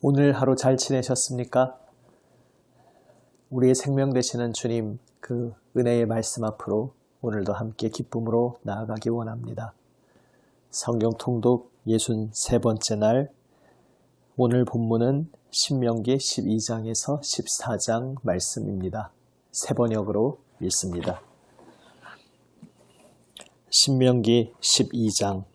오늘 하루 잘 지내셨습니까? 우리의 생명 되시는 주님 그 은혜의 말씀 앞으로 오늘도 함께 기쁨으로 나아가기 원합니다. 성경 통독 63번째 날, 오늘 본문은 신명기 12장에서 14장 말씀입니다. 새 번역으로 읽습니다. 신명기 12장.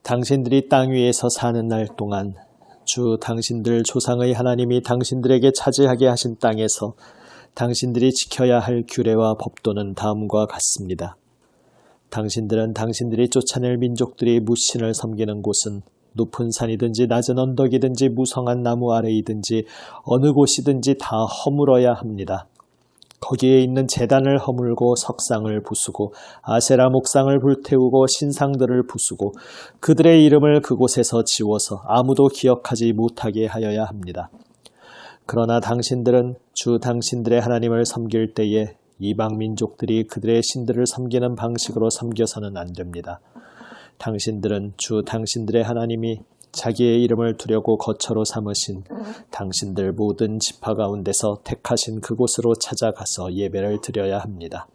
당신들이 땅 위에서 사는 날 동안 주 당신들 조상의 하나님이 당신들에게 차지하게 하신 땅에서 당신들이 지켜야 할 규례와 법도는 다음과 같습니다. 당신들은 당신들이 쫓아낼 민족들이 무신을 섬기는 곳은 높은 산이든지 낮은 언덕이든지 무성한 나무 아래이든지 어느 곳이든지 다 허물어야 합니다. 거기에 있는 제단을 허물고 석상을 부수고 아세라 목상을 불태우고 신상들을 부수고 그들의 이름을 그곳에서 지워서 아무도 기억하지 못하게 하여야 합니다. 그러나 당신들은 주 당신들의 하나님을 섬길 때에 이방 민족들이 그들의 신들을 섬기는 방식으로 섬겨서는 안 됩니다. 당신들은 주 당신들의 하나님이 자기의 이름을 두려고 거처로 삼으신 당신들 모든 지파 가운데서 택하신 그곳으로 찾아가서 예배를 드려야 합니다.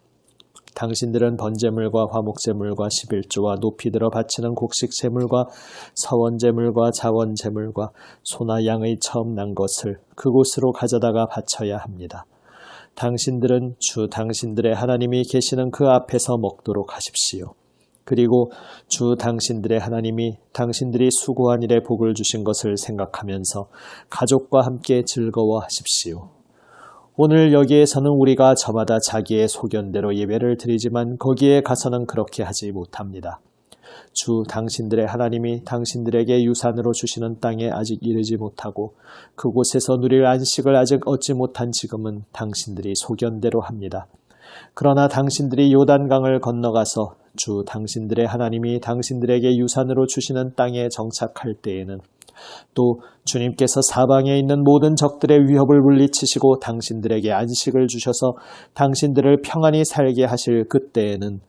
당신들은 번제물과 화목제물과 11조와 높이 들어 바치는 곡식제물과 서원제물과 자원제물과 소나 양의 처음 난 것을 그곳으로 가져다가 바쳐야 합니다. 당신들은 주 당신들의 하나님이 계시는 그 앞에서 먹도록 하십시오. 그리고 주 당신들의 하나님이 당신들이 수고한 일에 복을 주신 것을 생각하면서 가족과 함께 즐거워하십시오. 오늘 여기에서는 우리가 저마다 자기의 소견대로 예배를 드리지만 거기에 가서는 그렇게 하지 못합니다. 주 당신들의 하나님이 당신들에게 유산으로 주시는 땅에 아직 이르지 못하고 그곳에서 누릴 안식을 아직 얻지 못한 지금은 당신들이 소견대로 합니다. 그러나 당신들이 요단강을 건너가서 주 당신들의 하나님이 당신들에게 유산으로 주시는 땅에 정착할 때에는 또 주님께서 사방에 있는 모든 적들의 위협을 물리치시고 당신들에게 안식을 주셔서 당신들을 평안히 살게 하실 그때에는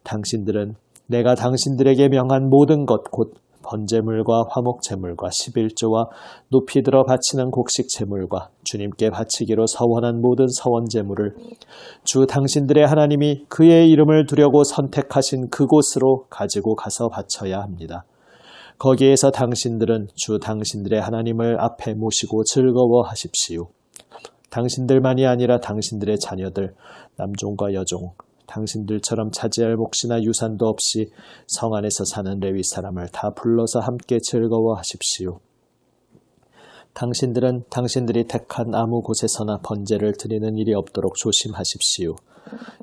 당신들은 내가 당신들에게 명한 모든 것 곧 번제물과 화목제물과 11조와 높이 들어 바치는 곡식제물과 주님께 바치기로 서원한 모든 서원제물을 주 당신들의 하나님이 그의 이름을 두려고 선택하신 그곳으로 가지고 가서 바쳐야 합니다. 거기에서 당신들은 주 당신들의 하나님을 앞에 모시고 즐거워하십시오. 당신들만이 아니라 당신들의 자녀들, 남종과 여종, 당신들처럼 차지할 몫이나 유산도 없이 성 안에서 사는 레위 사람을 다 불러서 함께 즐거워하십시오. 당신들은 당신들이 택한 아무 곳에서나 번제를 드리는 일이 없도록 조심하십시오.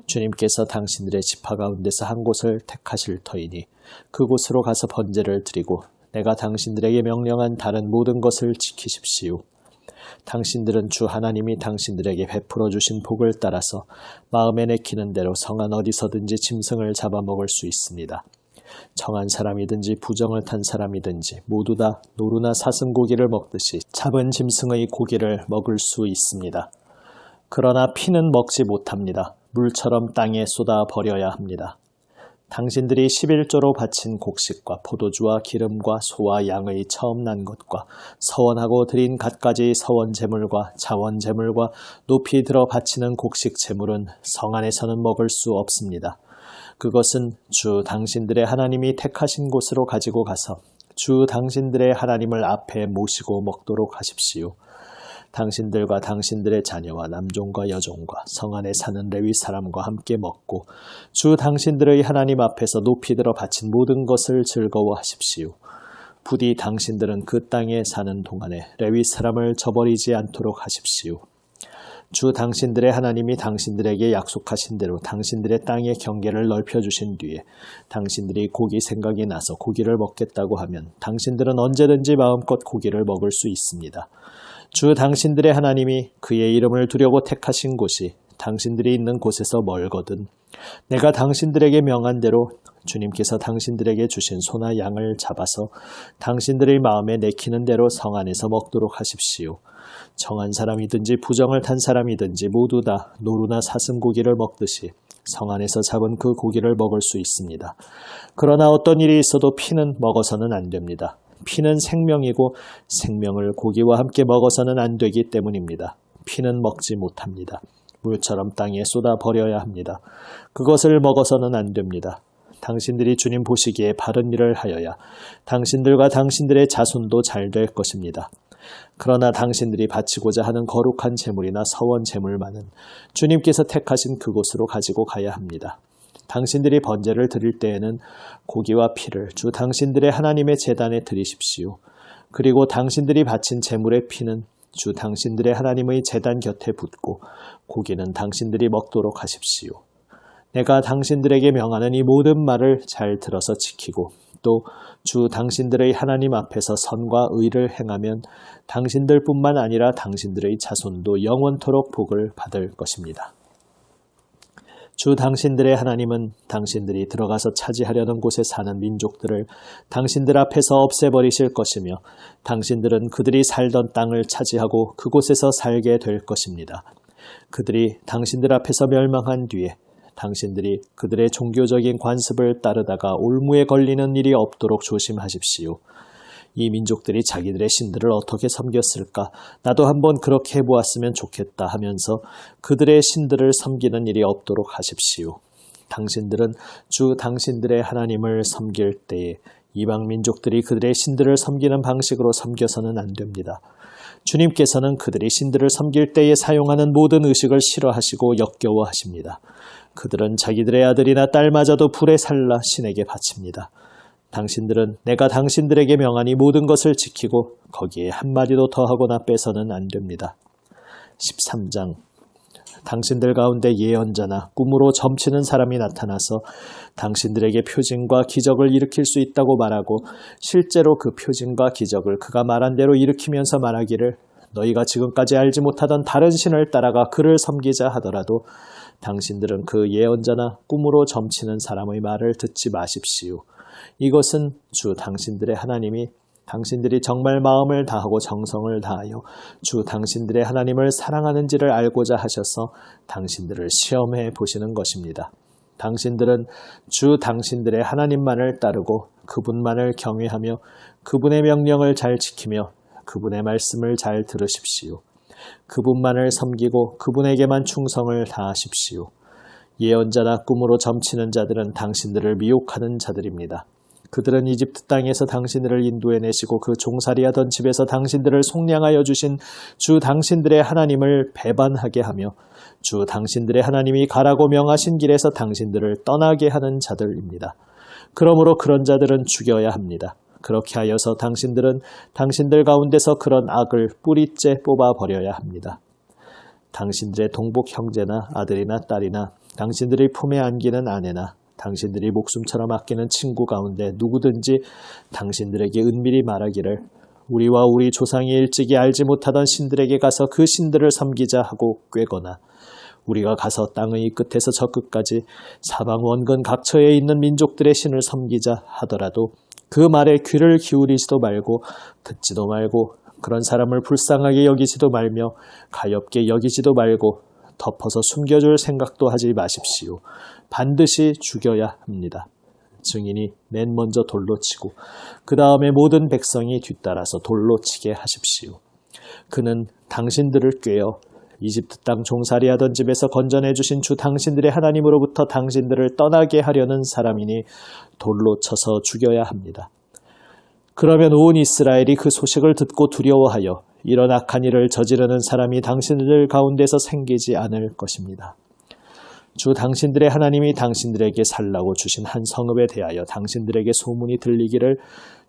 주님께서 당신들의 지파 가운데서 한 곳을 택하실 터이니 그곳으로 가서 번제를 드리고 내가 당신들에게 명령한 다른 모든 것을 지키십시오. 당신들은 주 하나님이 당신들에게 베풀어 주신 복을 따라서 마음에 내키는 대로 성안 어디서든지 짐승을 잡아먹을 수 있습니다. 정한 사람이든지 부정을 탄 사람이든지 모두 다 노루나 사슴고기를 먹듯이 잡은 짐승의 고기를 먹을 수 있습니다. 그러나 피는 먹지 못합니다. 물처럼 땅에 쏟아 버려야 합니다. 당신들이 11조로 바친 곡식과 포도주와 기름과 소와 양의 처음 난 것과 서원하고 드린 갖가지 서원제물과 자원제물과 높이 들어 바치는 곡식제물은 성 안에서는 먹을 수 없습니다. 그것은 주 당신들의 하나님이 택하신 곳으로 가지고 가서 주 당신들의 하나님을 앞에 모시고 먹도록 하십시오. 당신들과 당신들의 자녀와 남종과 여종과 성 안에 사는 레위 사람과 함께 먹고 주 당신들의 하나님 앞에서 높이 들어 바친 모든 것을 즐거워하십시오. 부디 당신들은 그 땅에 사는 동안에 레위 사람을 저버리지 않도록 하십시오. 주 당신들의 하나님이 당신들에게 약속하신 대로 당신들의 땅의 경계를 넓혀주신 뒤에 당신들이 고기 생각이 나서 고기를 먹겠다고 하면 당신들은 언제든지 마음껏 고기를 먹을 수 있습니다. 주 당신들의 하나님이 그의 이름을 두려고 택하신 곳이 당신들이 있는 곳에서 멀거든 내가 당신들에게 명한 대로 주님께서 당신들에게 주신 소나 양을 잡아서 당신들의 마음에 내키는 대로 성 안에서 먹도록 하십시오. 정한 사람이든지 부정을 탄 사람이든지 모두 다 노루나 사슴고기를 먹듯이 성 안에서 잡은 그 고기를 먹을 수 있습니다. 그러나 어떤 일이 있어도 피는 먹어서는 안 됩니다. 피는 생명이고 생명을 고기와 함께 먹어서는 안 되기 때문입니다. 피는 먹지 못합니다. 물처럼 땅에 쏟아 버려야 합니다. 그것을 먹어서는 안 됩니다. 당신들이 주님 보시기에 바른 일을 하여야 당신들과 당신들의 자손도 잘 될 것입니다. 그러나 당신들이 바치고자 하는 거룩한 제물이나 서원 제물만은 주님께서 택하신 그곳으로 가지고 가야 합니다. 당신들이 번제를 드릴 때에는 고기와 피를 주 당신들의 하나님의 제단에 드리십시오. 그리고 당신들이 바친 제물의 피는 주 당신들의 하나님의 제단 곁에 붓고 고기는 당신들이 먹도록 하십시오. 내가 당신들에게 명하는 이 모든 말을 잘 들어서 지키고 또 주 당신들의 하나님 앞에서 선과 의를 행하면 당신들뿐만 아니라 당신들의 자손도 영원토록 복을 받을 것입니다. 주 당신들의 하나님은 당신들이 들어가서 차지하려는 곳에 사는 민족들을 당신들 앞에서 없애버리실 것이며 당신들은 그들이 살던 땅을 차지하고 그곳에서 살게 될 것입니다. 그들이 당신들 앞에서 멸망한 뒤에 당신들이 그들의 종교적인 관습을 따르다가 올무에 걸리는 일이 없도록 조심하십시오. 이 민족들이 자기들의 신들을 어떻게 섬겼을까? 나도 한번 그렇게 해보았으면 좋겠다 하면서 그들의 신들을 섬기는 일이 없도록 하십시오. 당신들은 주 당신들의 하나님을 섬길 때에 이방 민족들이 그들의 신들을 섬기는 방식으로 섬겨서는 안 됩니다. 주님께서는 그들이 신들을 섬길 때에 사용하는 모든 의식을 싫어하시고 역겨워하십니다. 그들은 자기들의 아들이나 딸마저도 불에 살라 신에게 바칩니다. 당신들은 내가 당신들에게 명하니 모든 것을 지키고 거기에 한마디도 더하거나 빼서는 안 됩니다. 13장 당신들 가운데 예언자나 꿈으로 점치는 사람이 나타나서 당신들에게 표징과 기적을 일으킬 수 있다고 말하고 실제로 그 표징과 기적을 그가 말한 대로 일으키면서 말하기를 너희가 지금까지 알지 못하던 다른 신을 따라가 그를 섬기자 하더라도 당신들은 그 예언자나 꿈으로 점치는 사람의 말을 듣지 마십시오. 이것은 주 당신들의 하나님이 당신들이 정말 마음을 다하고 정성을 다하여 주 당신들의 하나님을 사랑하는지를 알고자 하셔서 당신들을 시험해 보시는 것입니다. 당신들은 주 당신들의 하나님만을 따르고 그분만을 경외하며 그분의 명령을 잘 지키며 그분의 말씀을 잘 들으십시오. 그분만을 섬기고 그분에게만 충성을 다하십시오. 예언자나 꿈으로 점치는 자들은 당신들을 미혹하는 자들입니다. 그들은 이집트 땅에서 당신들을 인도해내시고 그 종살이하던 집에서 당신들을 속량하여 주신 주 당신들의 하나님을 배반하게 하며 주 당신들의 하나님이 가라고 명하신 길에서 당신들을 떠나게 하는 자들입니다. 그러므로 그런 자들은 죽여야 합니다. 그렇게 하여서 당신들은 당신들 가운데서 그런 악을 뿌리째 뽑아버려야 합니다. 당신들의 동복 형제나 아들이나 딸이나 당신들의 품에 안기는 아내나 당신들이 목숨처럼 아끼는 친구 가운데 누구든지 당신들에게 은밀히 말하기를 우리와 우리 조상이 일찍이 알지 못하던 신들에게 가서 그 신들을 섬기자 하고 꾀거나 우리가 가서 땅의 끝에서 저 끝까지 사방 원근 각처에 있는 민족들의 신을 섬기자 하더라도 그 말에 귀를 기울이지도 말고 듣지도 말고 그런 사람을 불쌍하게 여기지도 말며 가엾게 여기지도 말고 덮어서 숨겨줄 생각도 하지 마십시오. 반드시 죽여야 합니다. 증인이 맨 먼저 돌로 치고 그 다음에 모든 백성이 뒤따라서 돌로 치게 하십시오. 그는 당신들을 꾀어 이집트 땅 종살이하던 집에서 건져내 주신 주 당신들의 하나님으로부터 당신들을 떠나게 하려는 사람이니 돌로 쳐서 죽여야 합니다. 그러면 온 이스라엘이 그 소식을 듣고 두려워하여 이런 악한 일을 저지르는 사람이 당신들 가운데서 생기지 않을 것입니다. 주 당신들의 하나님이 당신들에게 살라고 주신 한 성읍에 대하여 당신들에게 소문이 들리기를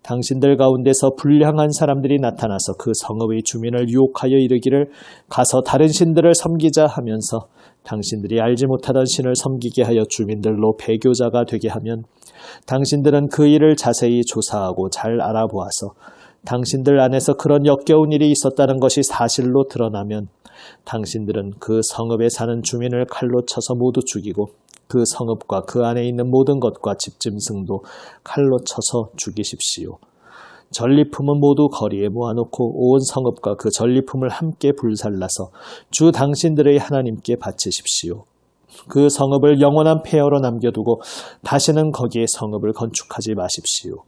당신들 가운데서 불량한 사람들이 나타나서 그 성읍의 주민을 유혹하여 이르기를 가서 다른 신들을 섬기자 하면서 당신들이 알지 못하던 신을 섬기게 하여 주민들로 배교자가 되게 하면 당신들은 그 일을 자세히 조사하고 잘 알아보아서 당신들 안에서 그런 역겨운 일이 있었다는 것이 사실로 드러나면 당신들은 그 성읍에 사는 주민을 칼로 쳐서 모두 죽이고 그 성읍과 그 안에 있는 모든 것과 집짐승도 칼로 쳐서 죽이십시오. 전리품은 모두 거리에 모아놓고 온 성읍과 그 전리품을 함께 불살라서 주 당신들의 하나님께 바치십시오. 그 성읍을 영원한 폐허로 남겨두고 다시는 거기에 성읍을 건축하지 마십시오.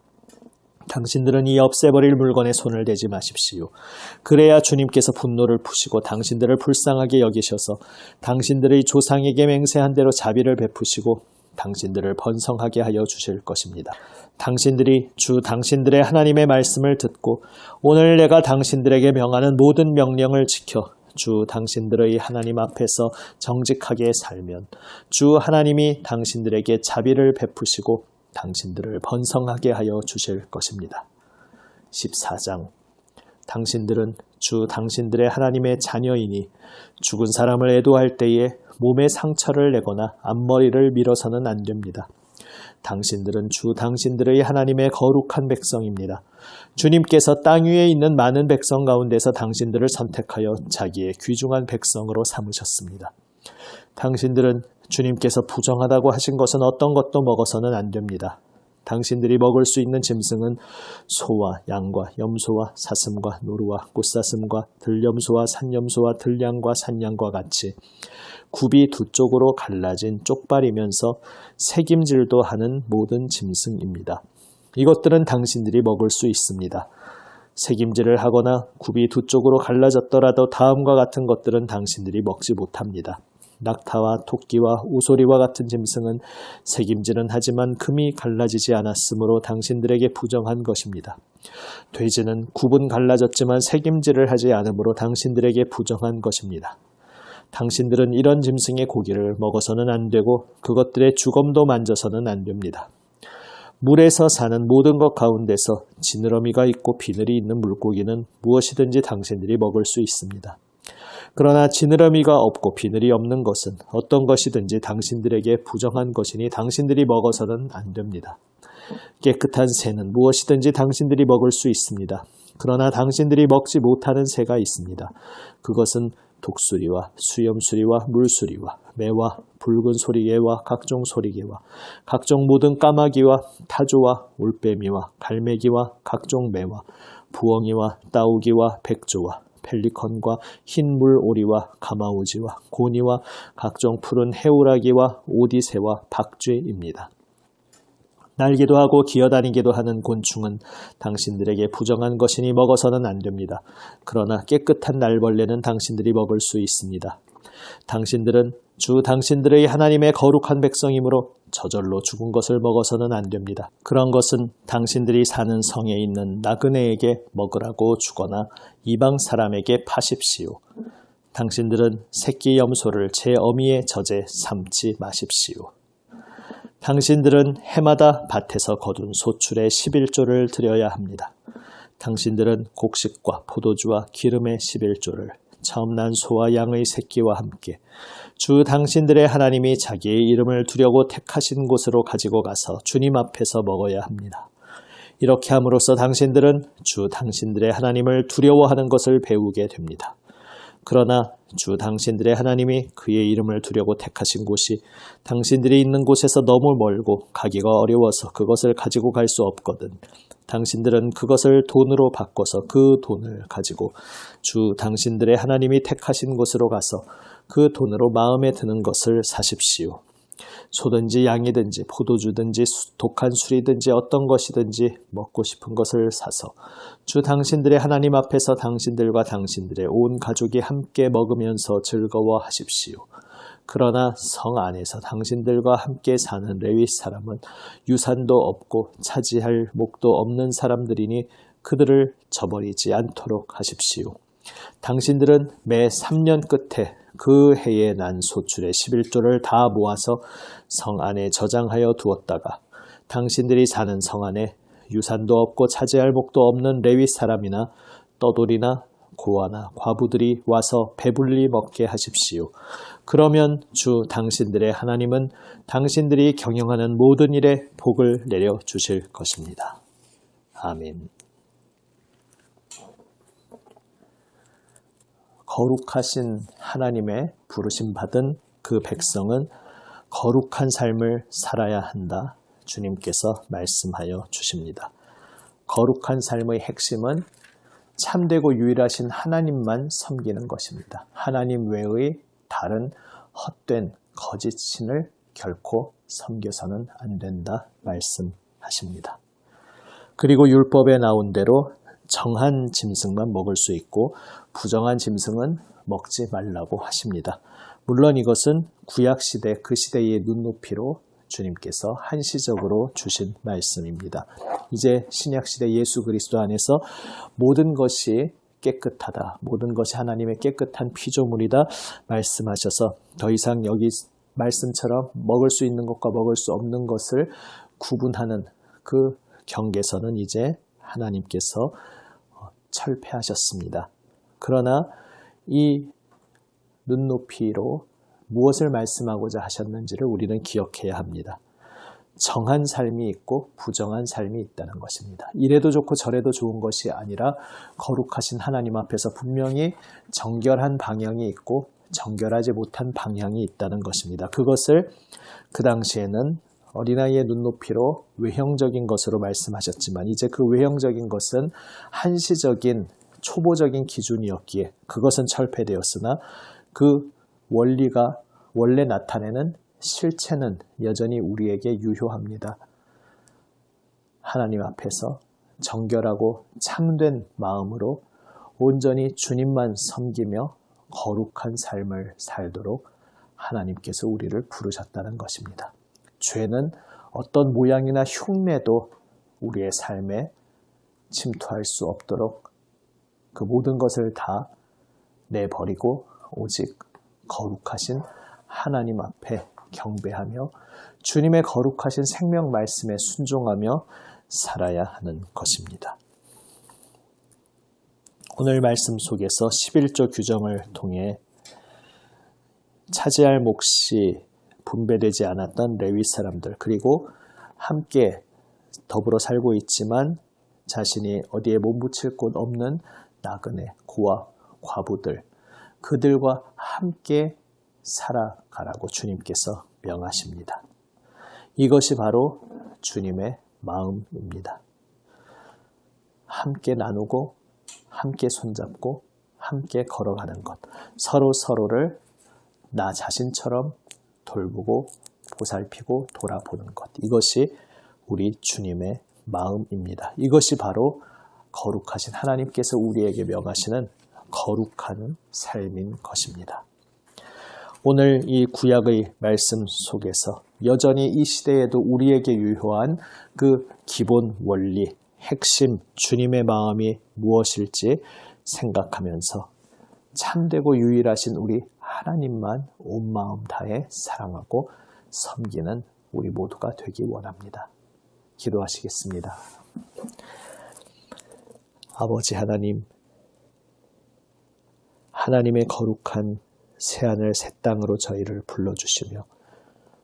당신들은 이 없애버릴 물건에 손을 대지 마십시오. 그래야 주님께서 분노를 푸시고 당신들을 불쌍하게 여기셔서 당신들의 조상에게 맹세한 대로 자비를 베푸시고 당신들을 번성하게 하여 주실 것입니다. 당신들이 주 당신들의 하나님의 말씀을 듣고 오늘 내가 당신들에게 명하는 모든 명령을 지켜 주 당신들의 하나님 앞에서 정직하게 살면 주 하나님이 당신들에게 자비를 베푸시고 당신들을 번성하게 하여 주실 것입니다. 14장 당신들은 주 당신들의 하나님의 자녀이니 죽은 사람을 애도할 때에 몸에 상처를 내거나 앞머리를 밀어서는 안 됩니다. 당신들은 주 당신들의 하나님의 거룩한 백성입니다. 주님께서 땅 위에 있는 많은 백성 가운데서 당신들을 선택하여 자기의 귀중한 백성으로 삼으셨습니다. 당신들은 주님께서 부정하다고 하신 것은 어떤 것도 먹어서는 안 됩니다. 당신들이 먹을 수 있는 짐승은 소와 양과 염소와 사슴과 노루와 꽃사슴과 들염소와 산염소와 들양과 산양과 같이 굽이 두 쪽으로 갈라진 쪽발이면서 새김질도 하는 모든 짐승입니다. 이것들은 당신들이 먹을 수 있습니다. 새김질을 하거나 굽이 두 쪽으로 갈라졌더라도 다음과 같은 것들은 당신들이 먹지 못합니다. 낙타와 토끼와 오소리와 같은 짐승은 새김질은 하지만 금이 갈라지지 않았으므로 당신들에게 부정한 것입니다. 돼지는 굽은 갈라졌지만 새김질을 하지 않으므로 당신들에게 부정한 것입니다. 당신들은 이런 짐승의 고기를 먹어서는 안 되고 그것들의 주검도 만져서는 안 됩니다. 물에서 사는 모든 것 가운데서 지느러미가 있고 비늘이 있는 물고기는 무엇이든지 당신들이 먹을 수 있습니다. 그러나 지느러미가 없고 비늘이 없는 것은 어떤 것이든지 당신들에게 부정한 것이니 당신들이 먹어서는 안 됩니다. 깨끗한 새는 무엇이든지 당신들이 먹을 수 있습니다. 그러나 당신들이 먹지 못하는 새가 있습니다. 그것은 독수리와 수염수리와 물수리와 매와 붉은 소리개와 각종 소리개와 각종 모든 까마귀와 타조와 올빼미와 갈매기와 각종 매와 부엉이와 따오기와 백조와 펠리컨과 흰물 오리와 가마우지와 고니와 각종 푸른 해오라기와 오디새와 박쥐입니다. 날기도 하고 기어다니기도 하는 곤충은 당신들에게 부정한 것이니 먹어서는 안 됩니다. 그러나 깨끗한 날벌레는 당신들이 먹을 수 있습니다. 당신들은 주 당신들의 하나님의 거룩한 백성이므로 저절로 죽은 것을 먹어서는 안 됩니다. 그런 것은 당신들이 사는 성에 있는 나그네에게 먹으라고 주거나 이방 사람에게 파십시오. 당신들은 새끼 염소를 제 어미의 젖에 삶지 마십시오. 당신들은 해마다 밭에서 거둔 소출의 11조를 드려야 합니다. 당신들은 곡식과 포도주와 기름의 11조를 처음 난 소와 양의 새끼와 함께 주 당신들의 하나님이 자기의 이름을 두려고 택하신 곳으로 가지고 가서 주님 앞에서 먹어야 합니다. 이렇게 함으로써 당신들은 주 당신들의 하나님을 두려워하는 것을 배우게 됩니다. 그러나 주 당신들의 하나님이 그의 이름을 두려고 택하신 곳이 당신들이 있는 곳에서 너무 멀고 가기가 어려워서 그것을 가지고 갈 수 없거든 당신들은 그것을 돈으로 바꿔서 그 돈을 가지고 주 당신들의 하나님이 택하신 곳으로 가서 그 돈으로 마음에 드는 것을 사십시오. 소든지 양이든지 포도주든지 독한 술이든지 어떤 것이든지 먹고 싶은 것을 사서 주 당신들의 하나님 앞에서 당신들과 당신들의 온 가족이 함께 먹으면서 즐거워하십시오. 그러나 성 안에서 당신들과 함께 사는 레위 사람은 유산도 없고 차지할 목도 없는 사람들이니 그들을 저버리지 않도록 하십시오. 당신들은 매 3년 끝에 그 해에 난 소출의 11조를 다 모아서 성 안에 저장하여 두었다가 당신들이 사는 성 안에 유산도 없고 차지할 목도 없는 레위 사람이나 떠돌이나 고아나 과부들이 와서 배불리 먹게 하십시오. 그러면 주 당신들의 하나님은 당신들이 경영하는 모든 일에 복을 내려 주실 것입니다. 아멘. 거룩하신 하나님의 부르심 받은 그 백성은 거룩한 삶을 살아야 한다. 주님께서 말씀하여 주십니다. 거룩한 삶의 핵심은 참되고 유일하신 하나님만 섬기는 것입니다. 하나님 외의 다른 헛된 거짓 신을 결코 섬겨서는 안 된다 말씀하십니다. 그리고 율법에 나온 대로 정한 짐승만 먹을 수 있고 부정한 짐승은 먹지 말라고 하십니다. 물론 이것은 구약시대 그 시대의 눈높이로 주님께서 한시적으로 주신 말씀입니다. 이제 신약시대 예수 그리스도 안에서 모든 것이 깨끗하다. 모든 것이 하나님의 깨끗한 피조물이다 말씀하셔서 더 이상 여기 말씀처럼 먹을 수 있는 것과 먹을 수 없는 것을 구분하는 그 경계선은 이제 하나님께서 철폐하셨습니다. 그러나 이 눈높이로 무엇을 말씀하고자 하셨는지를 우리는 기억해야 합니다. 정한 삶이 있고 부정한 삶이 있다는 것입니다. 이래도 좋고 저래도 좋은 것이 아니라 거룩하신 하나님 앞에서 분명히 정결한 방향이 있고 정결하지 못한 방향이 있다는 것입니다. 그것을 그 당시에는 어린아이의 눈높이로 외형적인 것으로 말씀하셨지만 이제 그 외형적인 것은 한시적인 초보적인 기준이었기에 그것은 철폐되었으나 그 원리가 원래 나타내는 실체는 여전히 우리에게 유효합니다. 하나님 앞에서 정결하고 참된 마음으로 온전히 주님만 섬기며 거룩한 삶을 살도록 하나님께서 우리를 부르셨다는 것입니다. 죄는 어떤 모양이나 흉내도 우리의 삶에 침투할 수 없도록 그 모든 것을 다 내버리고 오직 거룩하신 하나님 앞에 경배하며 주님의 거룩하신 생명 말씀에 순종하며 살아야 하는 것입니다. 오늘 말씀 속에서 11조 규정을 통해 차지할 몫이 분배되지 않았던 레위 사람들 그리고 함께 더불어 살고 있지만 자신이 어디에 몸붙일 곳 없는 나그네, 고아, 과부들 그들과 함께 살아가라고 주님께서 명하십니다. 이것이 바로 주님의 마음입니다. 함께 나누고 함께 손잡고 함께 걸어가는 것, 서로를 나 자신처럼 돌보고 보살피고 돌아보는 것, 이것이 우리 주님의 마음입니다. 이것이 바로 거룩하신 하나님께서 우리에게 명하시는 거룩한 삶인 것입니다. 오늘 이 구약의 말씀 속에서 여전히 이 시대에도 우리에게 유효한 그 기본 원리, 핵심, 주님의 마음이 무엇일지 생각하면서 참되고 유일하신 우리 하나님만 온 마음 다해 사랑하고 섬기는 우리 모두가 되기 원합니다. 기도하시겠습니다. 아버지 하나님, 하나님의 거룩한 새하늘 새 땅으로 저희를 불러주시며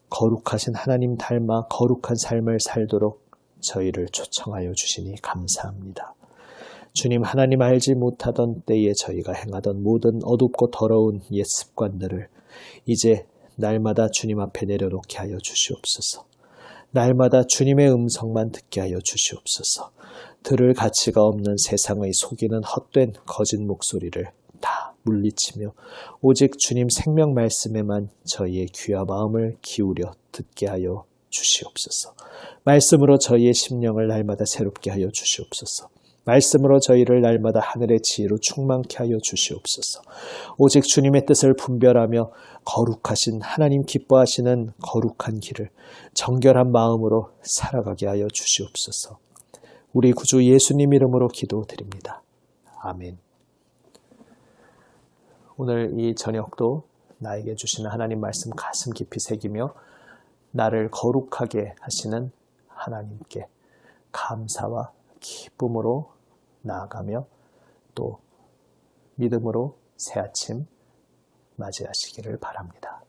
거룩하신 하나님 닮아 거룩한 삶을 살도록 저희를 초청하여 주시니 감사합니다. 주님, 하나님 알지 못하던 때에 저희가 행하던 모든 어둡고 더러운 옛 습관들을 이제 날마다 주님 앞에 내려놓게 하여 주시옵소서. 날마다 주님의 음성만 듣게 하여 주시옵소서. 들을 가치가 없는 세상의 속이는 헛된 거짓 목소리를 다 물리치며 오직 주님 생명 말씀에만 저희의 귀와 마음을 기울여 듣게 하여 주시옵소서. 말씀으로 저희의 심령을 날마다 새롭게 하여 주시옵소서. 말씀으로 저희를 날마다 하늘의 지혜로 충만케 하여 주시옵소서. 오직 주님의 뜻을 분별하며 거룩하신 하나님 기뻐하시는 거룩한 길을 정결한 마음으로 살아가게 하여 주시옵소서. 우리 구주 예수님 이름으로 기도드립니다. 아멘. 오늘 이 저녁도 나에게 주시는 하나님 말씀 가슴 깊이 새기며 나를 거룩하게 하시는 하나님께 감사와 기쁨으로 나아가며 또 믿음으로 새 아침 맞이하시기를 바랍니다.